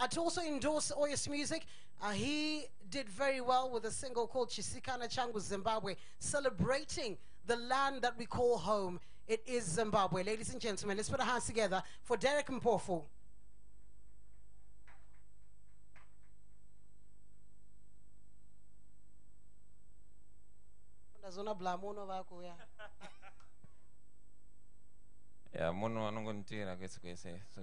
To also endorse OYOS music, he did very well with a single called Chisikana Changu Zimbabwe, celebrating the land that we call home. It is Zimbabwe. Ladies and gentlemen, let's put our hands together for Derek Mpofu. Yeah, mono anongonitira kwese. So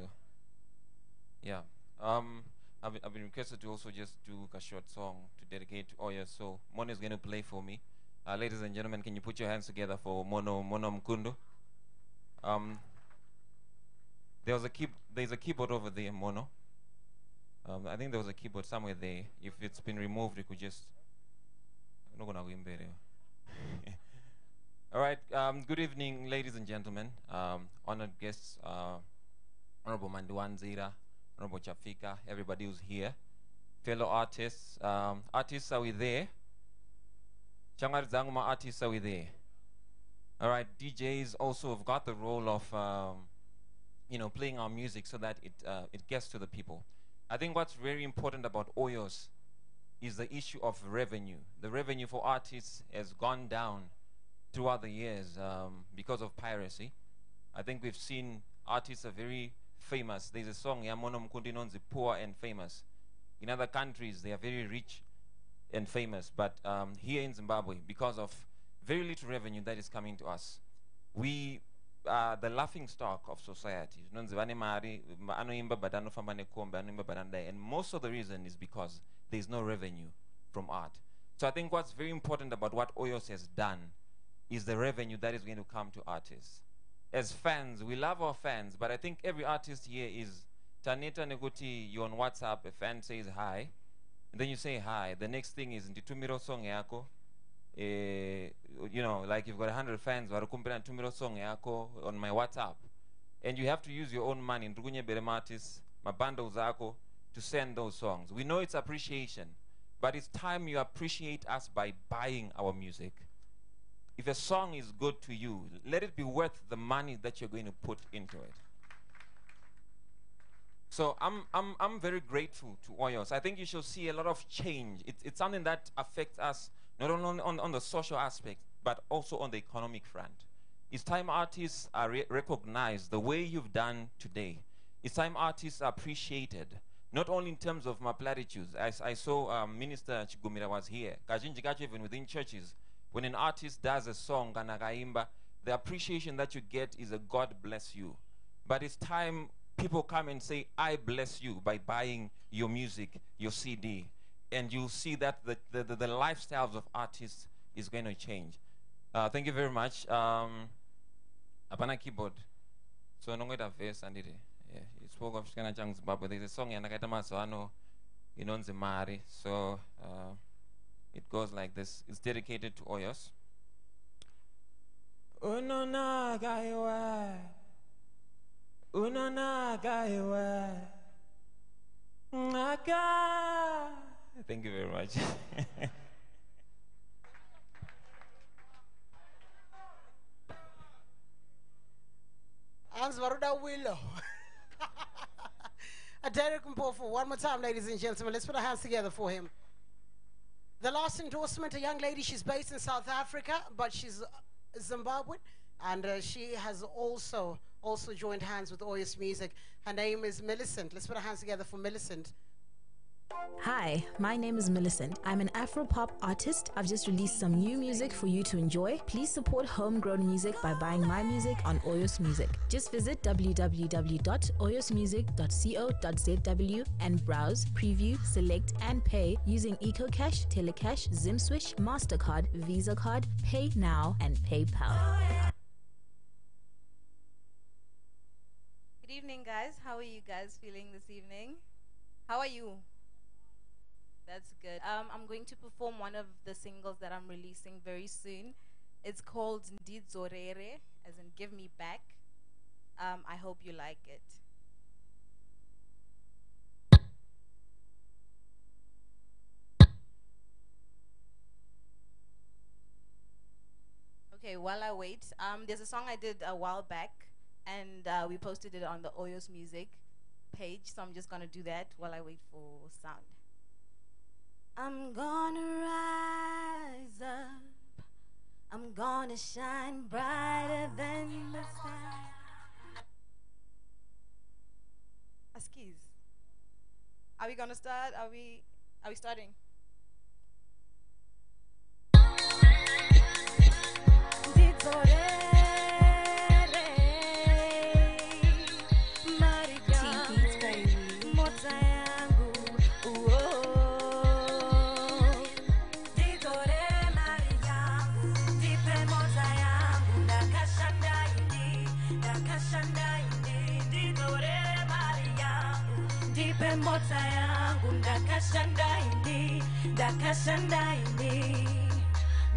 yeah. I've been requested to also just do a short song to dedicate to OYOS. So Mono is going to play for me. Ladies and gentlemen, can you put your hands together for Mono Mkundo? There's a keyboard over there, Mono. I think there was a keyboard somewhere there. If it's been removed, we could just. I'm not gonna win better. All right. Good evening, ladies and gentlemen, honored guests, Honorable Manduanzira, Honorable Chafika, everybody who's here, fellow artists. Artists, are we there? Changar Zanguma artists, are we there? All right. DJs also have got the role of, playing our music so that it gets to the people. I think what's very important about OYOS is the issue of revenue. The revenue for artists has gone down throughout the years because of piracy. I think we've seen artists are very famous. There's a song, Yamono Mkundi Nonzi, poor and famous. In other countries, they are very rich and famous. But here in Zimbabwe, because of very little revenue that is coming to us, we are the laughing stock of society. And most of the reason is because there's no revenue from art. So I think what's very important about what OYOS has done is the revenue that is going to come to artists. As fans, we love our fans, but I think every artist here is Tanita Neguti, you're on WhatsApp, a fan says hi, and then you say hi. The next thing is Ntitumiro song yako. Like you've got 100 fans, warukumpira Ntitumiro song yako on my WhatsApp. And you have to use your own money, Ndugunye Berem artists, mabando zako, to send those songs. We know it's appreciation, but it's time you appreciate us by buying our music. If a song is good to you, let it be worth the money that you're going to put into it. So I'm very grateful to OYOS. I think you should see a lot of change. It's something that affects us not only on the social aspect, but also on the economic front. It's time artists are recognized the way you've done today. It's time artists are appreciated, not only in terms of my platitudes. As I saw Minister Chigumira was here. Even within churches, when an artist does a song, the appreciation that you get is a God bless you. But it's time people come and say, I bless you by buying your music, your CD. And you'll see that the lifestyles of artists is going to change. Thank you very much. Apana keyboard. So I'm going to face and it. Yeah, you spoke of Shikana Chang Zimbabwe. There's a song in Nakaitama Soano in Onzimari. So it goes like this. It's dedicated to OYOS. Unona gaiwa. Unona gaiwa. Ngaka. Thank you very much. Willow. Derek Mpofu, one more time, ladies and gentlemen. Let's put our hands together for him. The last endorsement, a young lady, she's based in South Africa, but she's Zimbabwean, and she has also joined hands with OYOS Music. Her name is Millicent. Let's put our hands together for Millicent. Hi, my name is Millicent. I'm an Afro-pop artist. I've just released some new music for you to enjoy. Please support homegrown music by buying my music on OYOS Music. Just visit www.oyosmusic.co.zw and browse, preview, select, and pay using EcoCash, Telecash, ZimSwish, MasterCard, Visa Card, Pay Now, and PayPal. Good evening, guys. How are you guys feeling this evening? How are you? That's good. I'm going to perform one of the singles that I'm releasing very soon. It's called Ndidzorere, as in give me back. I hope you like it. Okay, while I wait, there's a song I did a while back, and we posted it on the OYOS Music page, so I'm just gonna do that while I wait for sound. I'm gonna rise up. I'm gonna shine brighter than the sun. Askies. Are we gonna start? Are we starting?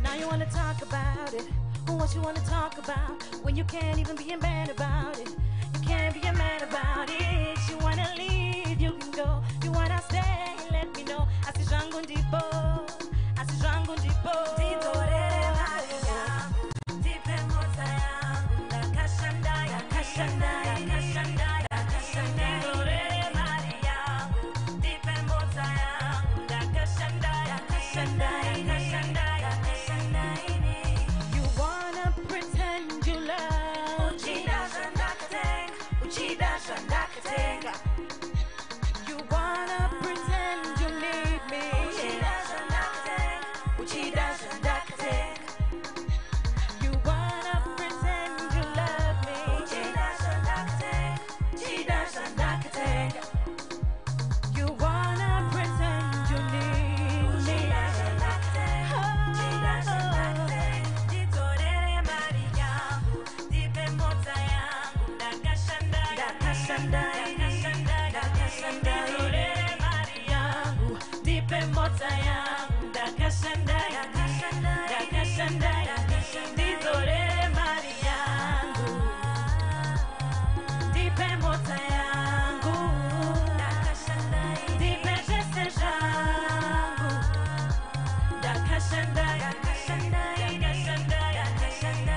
Now you wanna talk about it. What you wanna talk about when you can't even be a man about it? You can't be a man about it. You wanna leave, you can go. You wanna stay, let me know. Asijangu ndipo, asijangu ndipo. Ditorere Maria, dipe mota yangu, dakashanda, dakashanda, dakashanda, dakashanda. Ditorere Maria, dipe mota yangu, dakashanda, dakashanda, dakashanda, dakashanda. You wanna pretend you love Uchida Shandakateng, Uchida Shandakateng. You wanna pretend you need me Uchida Shandakateng, Uchida Shandakateng. You wanna pretend you love me Uchida Shandakateng, Uchida Shandakateng. You wanna pretend you need me Uchida Shandakateng, Uchida Shandakateng. Ditorere Mariyangu, dipe mota yangu, dakashanda, dakashanda, dakashanda, dakashanda. Ditorere Mariyangu, dipe mota yangu, dakashanda, dakashanda, dakashanda, dakashanda. Ditorere Mariyangu, dipe mota yangu, dakashanda, dipe jese jangu, dakashanda, dakashanda, dakashanda, dakashanda.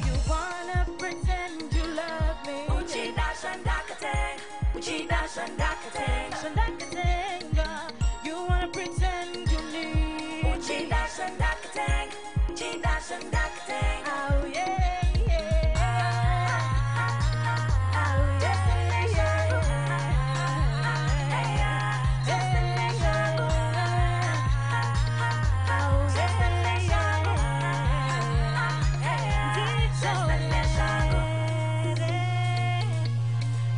You wanna pretend you love me Uchida Shandakateng, Uchida Shandakateng, Shandakateng. You wanna pretend you need Uchida Shandakateng, Uchida Shandakateng. Oh yeah, yeah. Oh yeah, yeah.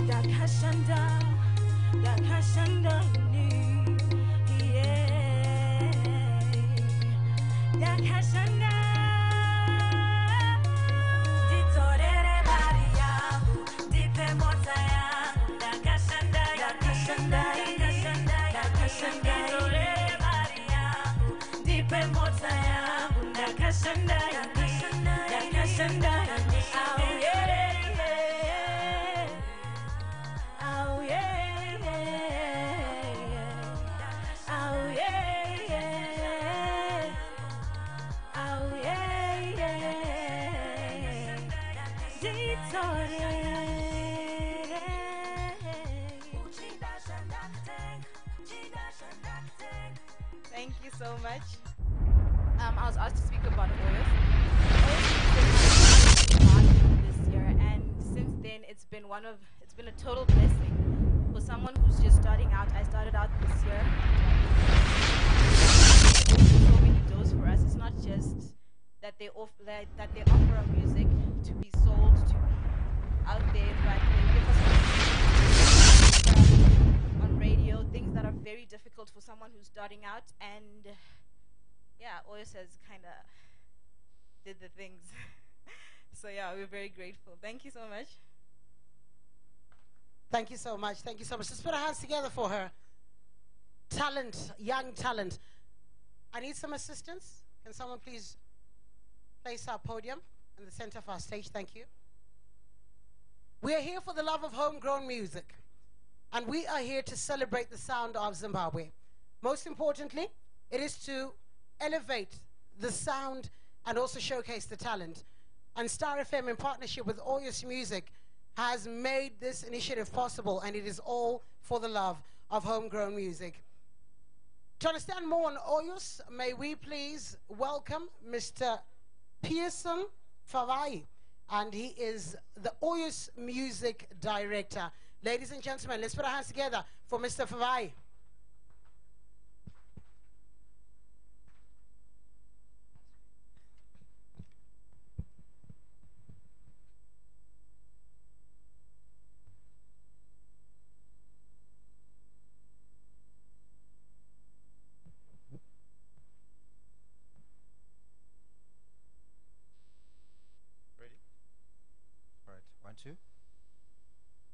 Dakashanda, dakashanda, yeah. Dakashanda, ditorere Mariyangu, dipe mota yangu, dakashanda, dakashanda, dakashanda, dakashanda. Ditorere Mariyangu, dipe mota yangu, dakashanda, dakashanda, dakashanda, dakashanda. Oh yeah, yeah. Oh yeah, yeah. Oh yeah, yeah. Oh yeah, yeah. Ditorere. Uchida Shandakateng, Uchida Shandakateng. Thank you so much. I was asked to speak about OYOS. OYOS has been March this year, and since then it's been a total blessing. For someone who's just starting out, I started out this year. So many doors for us. It's not just that they offer our music to be sold, to be out there, but they give us on radio things that are very difficult for someone who's starting out. And yeah, OYOS has kind of did the things. So yeah, we're very grateful. Thank you so much. Thank you so much. Thank you so much. Let's put our hands together for her. Talent, young talent. I need some assistance. Can someone please place our podium in the center of our stage? Thank you. We are here for the love of homegrown music, and we are here to celebrate the sound of Zimbabwe. Most importantly, it is to elevate the sound and also showcase the talent. And Star FM, in partnership with OYOS Music, has made this initiative possible, and it is all for the love of homegrown music. To understand more on OYOS, may we please welcome Mr. Pearson Favai, and he is the OYOS Music Director. Ladies and gentlemen, let's put our hands together for Mr. Favai.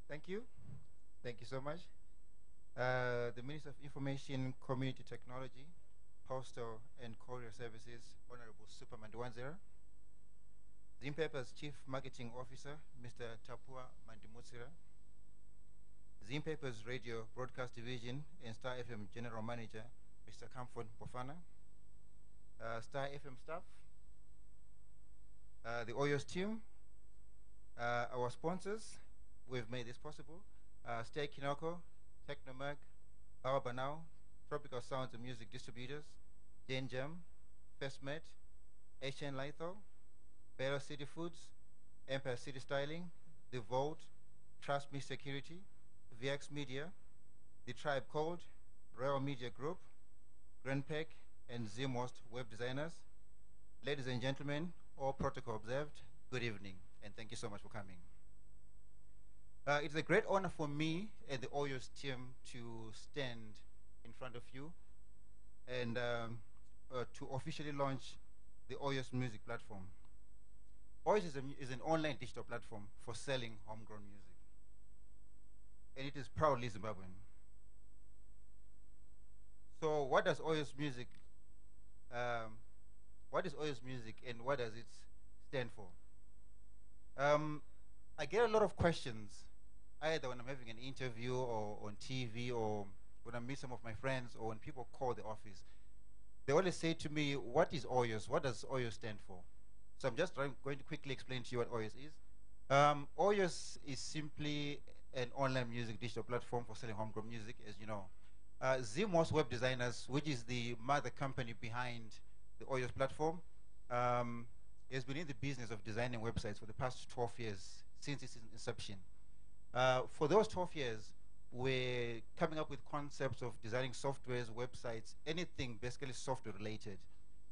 Thank you. Thank you so much. The Minister of Information, Community Technology, Postal and Courier Services, Honorable Superman Dwanzera. Zimpaper's Chief Marketing Officer, Mr. Tapua Mandimutsira. Zimpaper's Radio Broadcast Division and Star FM General Manager, Mr. Kamfon Bofana. Star FM staff, the OYOS team, our sponsors, we've made this possible. Stay Kinoko, Technomag, Bawabanao, Tropical Sounds and Music Distributors, Jane Jam, FestMed, Asian Litho, Bella City Foods, Empire City Styling, The Vault, Trust Me Security, VX Media, The Tribe Code, Royal Media Group, Grandpec, and Zimost Web Designers. Ladies and gentlemen, all protocol observed, good evening, and thank you so much for coming. It's a great honor for me and the OYOS team to stand in front of you and to officially launch the OYOS music platform. OYOS is an online digital platform for selling homegrown music, and it is proudly Zimbabwean. So what does OYOS music, and what does it stand for? I get a lot of questions either when I'm having an interview or on TV or when I meet some of my friends or when people call the office. They always say to me, what is OYOS? What does OYOS stand for? So I'm just going to quickly explain to you what OYOS is. OYOS is simply an online music digital platform for selling homegrown music, as you know. Zimos Web Designers, which is the mother company behind the OYOS platform, has been in the business of designing websites for the past 12 years since its inception. For those 12 years, we're coming up with concepts of designing softwares, websites, anything basically software related.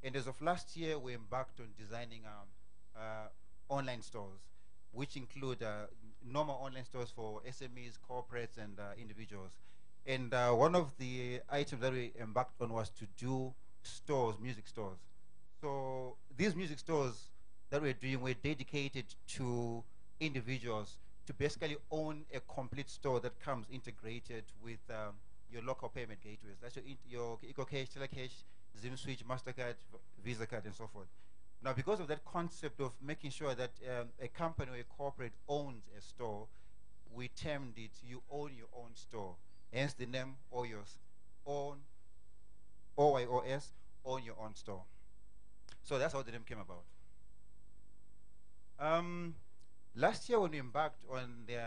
And as of last year, we embarked on designing online stores, which include normal online stores for SMEs, corporates, and individuals. And one of the items that we embarked on was to do stores, music stores. So these music stores that we're doing were dedicated to individuals to basically own a complete store that comes integrated with your local payment gateways. That's your EcoCash, Telecash, ZimSwitch, MasterCard, Visa card, and so forth. Now, because of that concept of making sure that a company or a corporate owns a store, we termed it, you own your own store. Hence the name OYOS, own, OYOS, own your own store. So that's how the name came about. Last year when we embarked on the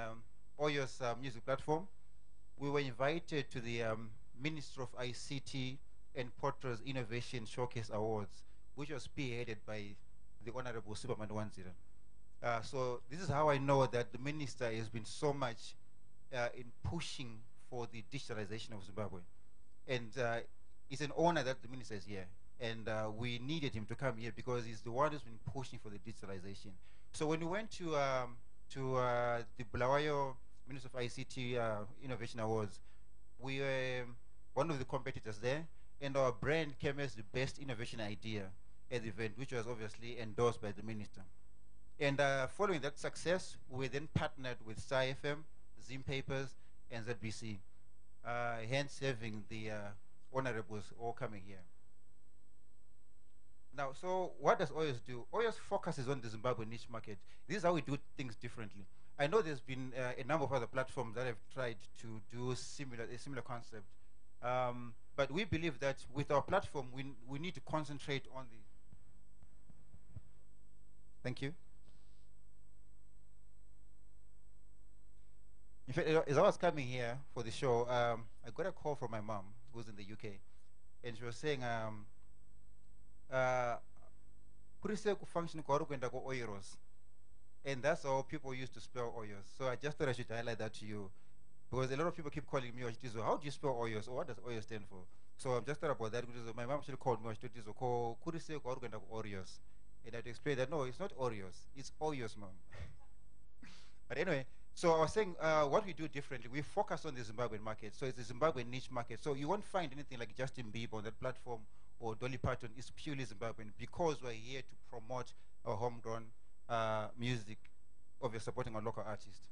OYOS music platform, we were invited to the Ministry of ICT and Portals Innovation Showcase Awards, which was spearheaded by the Honorable Superman Dwanzera. So this is how I know that the minister has been so much in pushing for the digitalization of Zimbabwe. And it's an honor that the minister is here. And we needed him to come here because he's the one who's been pushing for the digitalization. So when we went to the Bulawayo Minister of ICT Innovation Awards, we were one of the competitors there, and our brand came as the best innovation idea at the event, which was obviously endorsed by the minister. And following that success, we then partnered with Star FM, Zim Papers, and ZBC, hence having the honorables all coming here. Now, so what does OYOS do? OYOS focuses on the Zimbabwe niche market. This is how we do things differently. I know there's been a number of other platforms that have tried to do a similar concept. But we believe that with our platform, we need to concentrate on the... Thank you. In fact, as I was coming here for the show, I got a call from my mom, who's in the UK, and she was saying, "Kurise ku function kwaru kwenda ku OYOS," and that's how people used to spell OYOS. So I just thought I should highlight that to you, because a lot of people keep calling me Oshitizo. How do you spell OYOS, or what does OYOS stand for? So I'm just thought about that. My mom actually called me Oshitizo. Kurise kwaru kwenda ku OYOS, and I had to explain that no, it's not OYOS, it's OYOS, mom. But anyway. So I was saying, what we do differently, we focus on the Zimbabwean market. So it's a Zimbabwean niche market. So you won't find anything like Justin Bieber on that platform or Dolly Parton. It's purely Zimbabwean because we're here to promote our homegrown music, obviously supporting our local artists.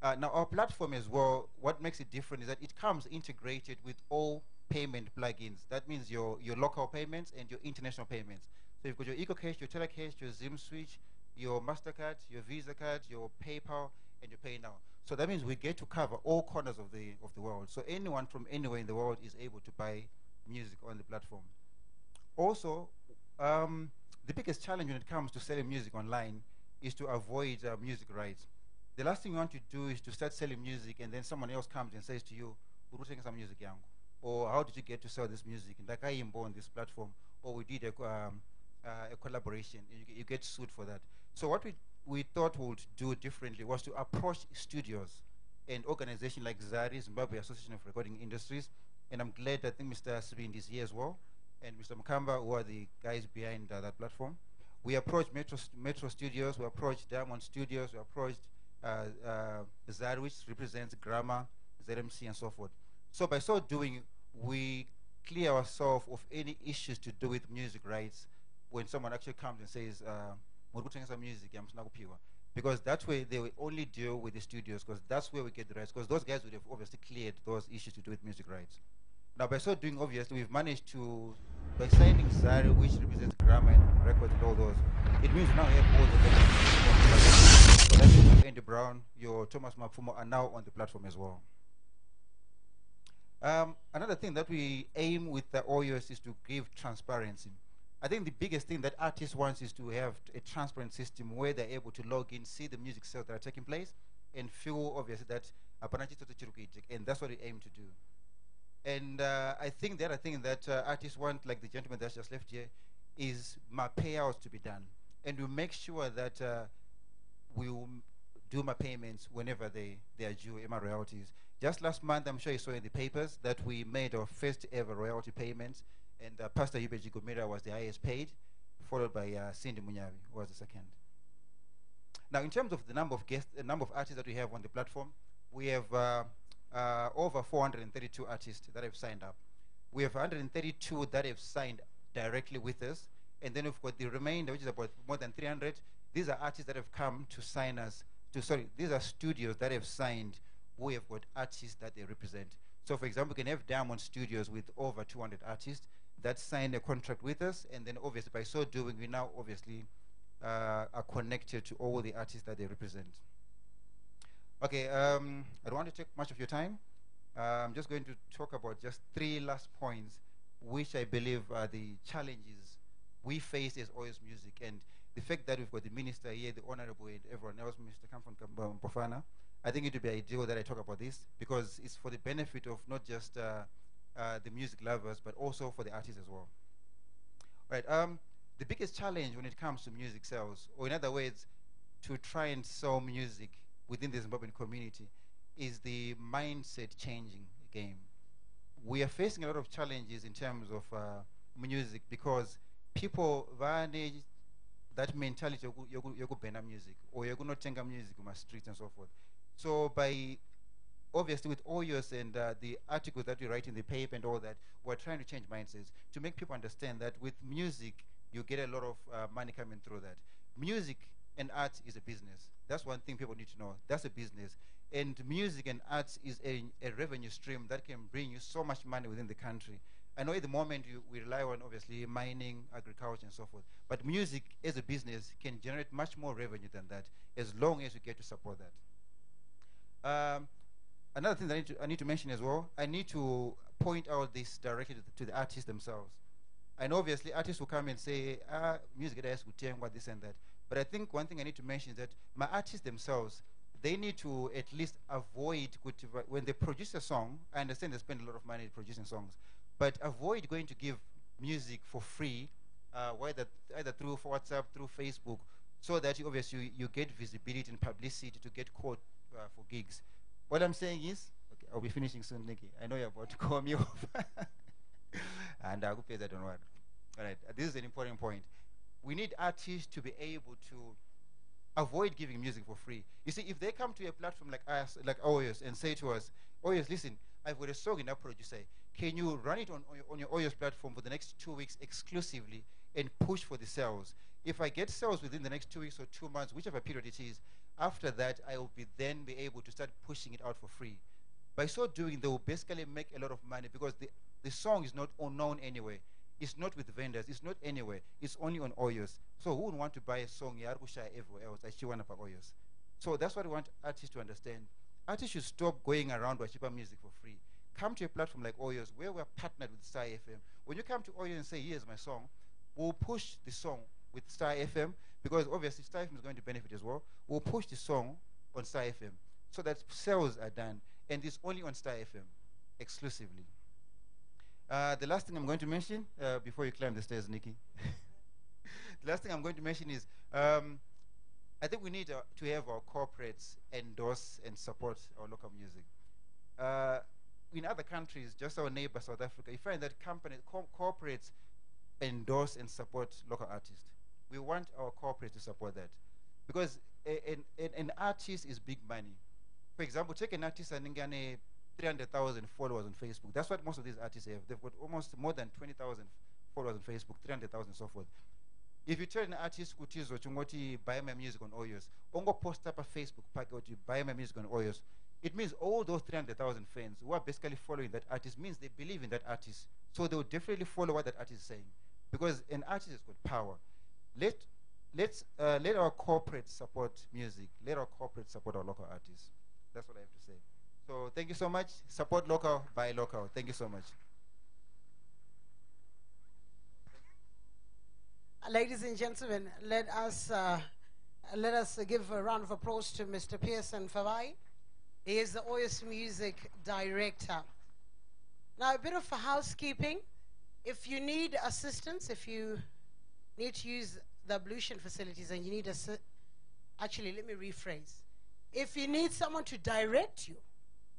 Now our platform as well, what makes it different is that it comes integrated with all payment plugins. That means your local payments and your international payments. So you've got your EcoCash, your Telecash, your Zim Switch, your MasterCard, your Visa card, your PayPal, and you pay now. So that means we get to cover all corners of the world. So anyone from anywhere in the world is able to buy music on the platform. Also, the biggest challenge when it comes to selling music online is to avoid music rights. The last thing you want to do is to start selling music and then someone else comes and says to you, "Urutenga some music yangu," or "How did you get to sell this music?" And like I am on this platform, or we did a collaboration, and you get sued for that. So what we thought we would do differently was to approach studios and organizations like ZARI, Zimbabwe Association of Recording Industries, and I'm glad I think Mr. Sibindi is here as well, and Mr. Mkamba, who are the guys behind that platform. We approached Metro Studios, we approached Diamond Studios, we approached ZARI, which represents Grammar, ZMC, and so forth. So by so doing, we clear ourselves of any issues to do with music rights when someone actually comes and says, music, because that way they will only deal with the studios, because that's where we get the rights, because those guys would have obviously cleared those issues to do with music rights. Now by so doing, obviously we've managed to, by signing ZARI, which represents Grammar and Records and all those, it means now we have all the records. So that means your Andy Brown, your Thomas Mafumo are now on the platform as well. Another thing that we aim with the OYOS is to give transparency. I think the biggest thing that artists want is to have a transparent system where they're able to log in, see the music sales that are taking place, and feel obviously that and that's what we aim to do. And I think the other thing that artists want, like the gentleman that's just left here, is my payouts to be done. And we make sure that we will do my payments whenever they are due, my royalties. Just last month, I'm sure you saw in the papers that we made our first ever royalty payments. And Pastor Yubeji Gomira was the highest paid, followed by Cindy Munyavi, who was the second. Now, in terms of the number of guests, the number of artists that we have on the platform, we have over 432 artists that have signed up. We have 132 that have signed directly with us, and then we've got the remainder, which is about more than 300. These are artists that have come to sign us. These are studios that have signed. We have got artists that they represent. So, for example, we can have Diamond Studios with over 200 artists that signed a contract with us, and then obviously by so doing, we now obviously are connected to all the artists that they represent. Okay, I don't want to take much of your time. I'm just going to talk about just 3 last points, which I believe are the challenges we face as OYOS Music, and the fact that we've got the minister here, the honorable, and everyone else, Mr. Kamfon Mpofana. I think it would be ideal that I talk about this because it's for the benefit of not just the music lovers, but also for the artists as well. Right. The biggest challenge when it comes to music sales, or in other words, to try and sell music within the Zimbabwean community, is the mindset changing game. We are facing a lot of challenges in terms of music because people manage that mentality of banner music or you're not tenga music on the streets and so forth. So by obviously with OYOS and the articles that we write in the paper and all that, we're trying to change mindsets to make people understand that with music you get a lot of money coming through that. Music and art is a business. That's one thing people need to know. That's a business. And music and arts is a revenue stream that can bring you so much money within the country. I know at the moment we rely on obviously mining, agriculture and so forth, but music as a business can generate much more revenue than that as long as you get to support that. Another thing that I need to mention as well, I need to point out this directly to the artists themselves. I know obviously artists will come and say, music is what this and that, but I think one thing I need to mention is that my artists themselves, they need to at least avoid, when they produce a song, I understand they spend a lot of money producing songs, but avoid going to give music for free, either through WhatsApp, through Facebook, so that obviously you get visibility and publicity to get called for gigs. What I'm saying is, okay, I'll be finishing soon, Nikki. I know you're about to call me off. And I'll pay that on what. All right, this is an important point. We need artists to be able to avoid giving music for free. You see, if they come to a platform like us, like OYOS, and say to us, OYOS, listen, I've got a song in that producer. Can you run it on your OYOS platform for the next 2 weeks exclusively and push for the sales? If I get sales within the next 2 weeks or 2 months, whichever period it is, after that, I will then be able to start pushing it out for free. By so doing, they will basically make a lot of money because the song is not unknown anyway. It's not with vendors. It's not anywhere. It's only on OYOS. So who would want to buy a song everywhere else? OYOS. So that's what we want artists to understand. Artists should stop going around Washipa music for free. Come to a platform like OYOS where we're partnered with Star FM. When you come to OYOS and say, here's my song, we'll push the song with Star FM because obviously Star FM is going to benefit as well. We'll push the song on Star FM so that sales are done, and it's only on Star FM exclusively. The last thing I'm going to mention, before you climb the stairs, Nikki, the last thing I'm going to mention is I think we need to have our corporates endorse and support our local music. In other countries, just our neighbor South Africa, you find that corporates endorse and support local artists. We want our corporates to support that because an artist is big money. For example, take an artist and 300,000 followers on Facebook. That's what most of these artists have. They've got almost more than 20,000 followers on Facebook, 300,000 and so forth. If you tell an artist to buy my music on OYOS, ongo post up a Facebook packet to buy my music on OYOS, it means all those 300,000 fans who are basically following that artist means they believe in that artist. So they will definitely follow what that artist is saying because an artist has got power. Let our corporates support music. Let our corporates support our local artists. That's what I have to say. So thank you so much. Support local, buy local. Thank you so much. Ladies and gentlemen, let us give a round of applause to Mr. Pearson Favai. He is the OYOS Music Director. Now, a bit of housekeeping. If you need assistance, if you need to use the ablution facilities and you need actually, let me rephrase. If you need someone to direct you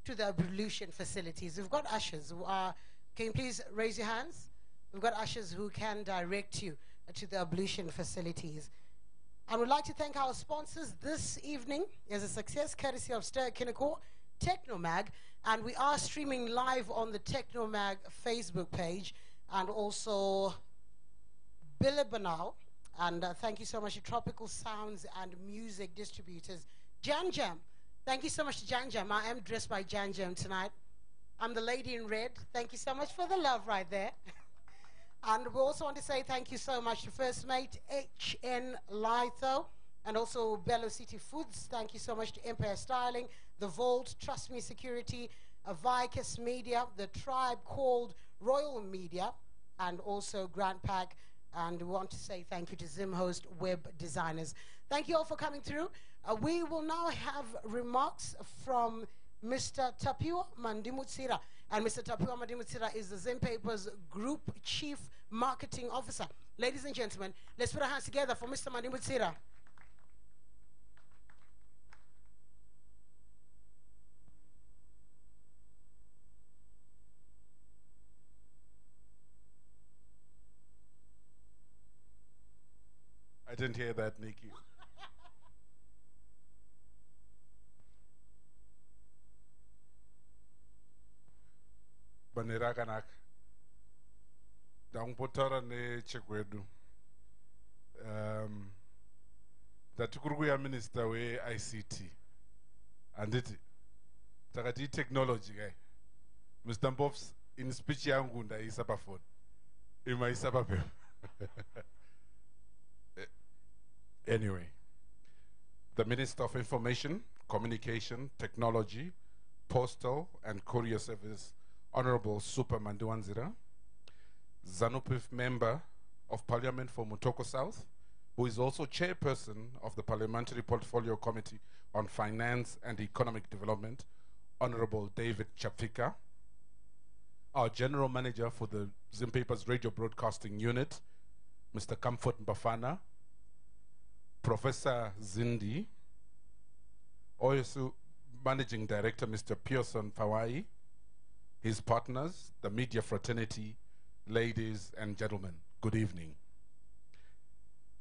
to the ablution facilities, we've got ushers who are, can you please raise your hands? We've got ushers who can direct you to the ablution facilities. I would like to thank our sponsors this evening as a success courtesy of Stir Kinnico, Technomag, and we are streaming live on the Technomag Facebook page and also Bilibanow. And thank you so much to Tropical Sounds and Music Distributors. Jan Jam, thank you so much to Jan Jam. I am dressed by Jan Jam tonight. I'm the lady in red. Thank you so much for the love right there. And we also want to say thank you so much to First Mate H.N. Litho and also Bello City Foods. Thank you so much to Empire Styling, The Vault, Trust Me Security, Vicus Media, the tribe called Royal Media, and also Grand Pack. And we want to say thank you to Zimhost Web Designers. Thank you all for coming through. We will now have remarks from Mr. Tapiwa Mandimutsira. And Mr. Tapiwa Mandimutsira is the Zim Papers Group Chief Marketing Officer. Ladies and gentlemen, let's put our hands together for Mr. Mandimutsira. I didn't hear that, Nikki. Banirakanak. Dangpotara ne chekwedu. Tatukuruya minister we ICT. And it takati technology guy. Mr. Mbovs in speech yangu nda isapa phone. Ima isapa pe. Anyway, the Minister of Information, Communication, Technology, Postal and Courier Service, Honorable Super Mandiwanzira, ZANU-PF Member of Parliament for Mutoko South, who is also chairperson of the Parliamentary Portfolio Committee on Finance and Economic Development, Honorable David Chapfika, our General Manager for the Zimpapers Radio Broadcasting Unit, Mr. Comfort Mbafana, Professor Zindi, OYOS Managing Director, Mr. Pearson Fawai, his partners, the media fraternity, ladies and gentlemen, good evening.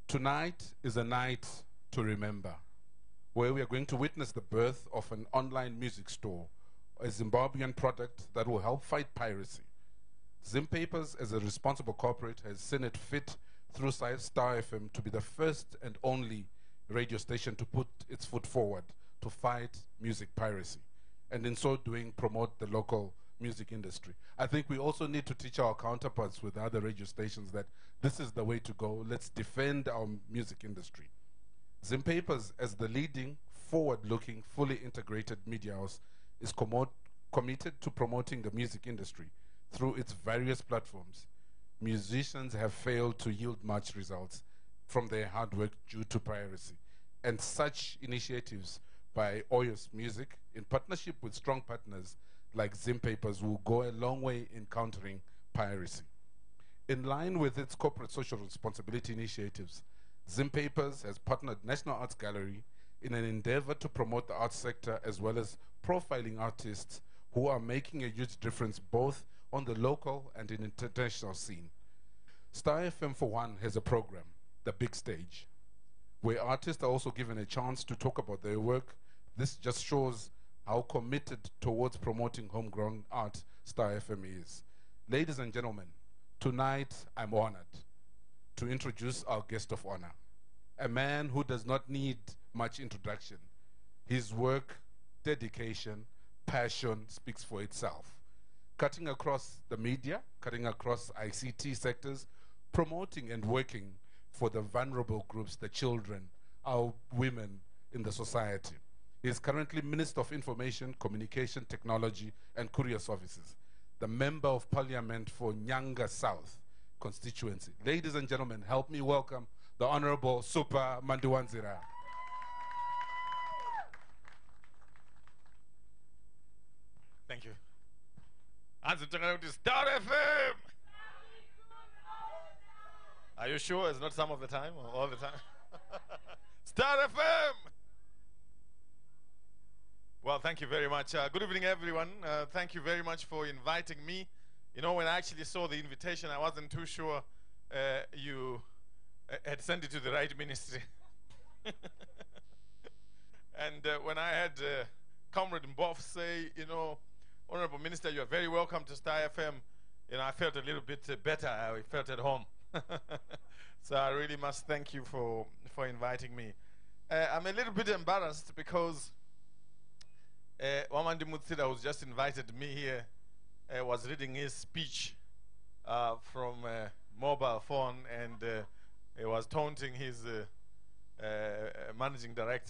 Tonight is a night to remember, where we are going to witness the birth of an online music store, a Zimbabwean product that will help fight piracy. Zimpapers, as a responsible corporate, has seen it fit through Star FM to be the first and only radio station to put its foot forward to fight music piracy, and in so doing promote the local music industry. I think we also need to teach our counterparts with other radio stations that this is the way to go. Let's defend our music industry. Zimpapers, as the leading, forward-looking, fully integrated media house, is committed to promoting the music industry through its various platforms. Musicians have failed to yield much results from their hard work due to piracy, and such initiatives by OYOS Music, in partnership with strong partners like Zimpapers, will go a long way in countering piracy. In line with its corporate social responsibility initiatives, Zimpapers has partnered National Arts Gallery in an endeavor to promote the arts sector as well as profiling artists who are making a huge difference both on the local and in international scene. Star FM, for one, has a program, The Big Stage, where artists are also given a chance to talk about their work. This just shows how committed towards promoting homegrown art Star FM is. Ladies and gentlemen, tonight I'm honored to introduce our guest of honor, a man who does not need much introduction. His work, dedication, passion speaks for itself. Cutting across the media, cutting across ICT sectors, promoting and working for the vulnerable groups, the children, our women in the society. He is currently Minister of Information, Communication, Technology and Courier Services, the Member of Parliament for Nyanga South constituency. Ladies and gentlemen, help me welcome the Honorable Super Mandiwanzira. Thank you. Star FM! Are you sure it's not some of the time or all the time? Star FM! Well, thank you very much. Good evening, everyone. Thank you very much for inviting me. You know, when I actually saw the invitation, I wasn't too sure you had sent it to the right ministry. And when I had Comrade Mbof say, you know, Honorable Minister, you are very welcome to Star FM, you know, I felt a little bit better. I felt at home. So I really must thank you for inviting me. I'm a little bit embarrassed because Wamandi Mutsida, who's just invited me here, was reading his speech from a mobile phone, and he was taunting his managing director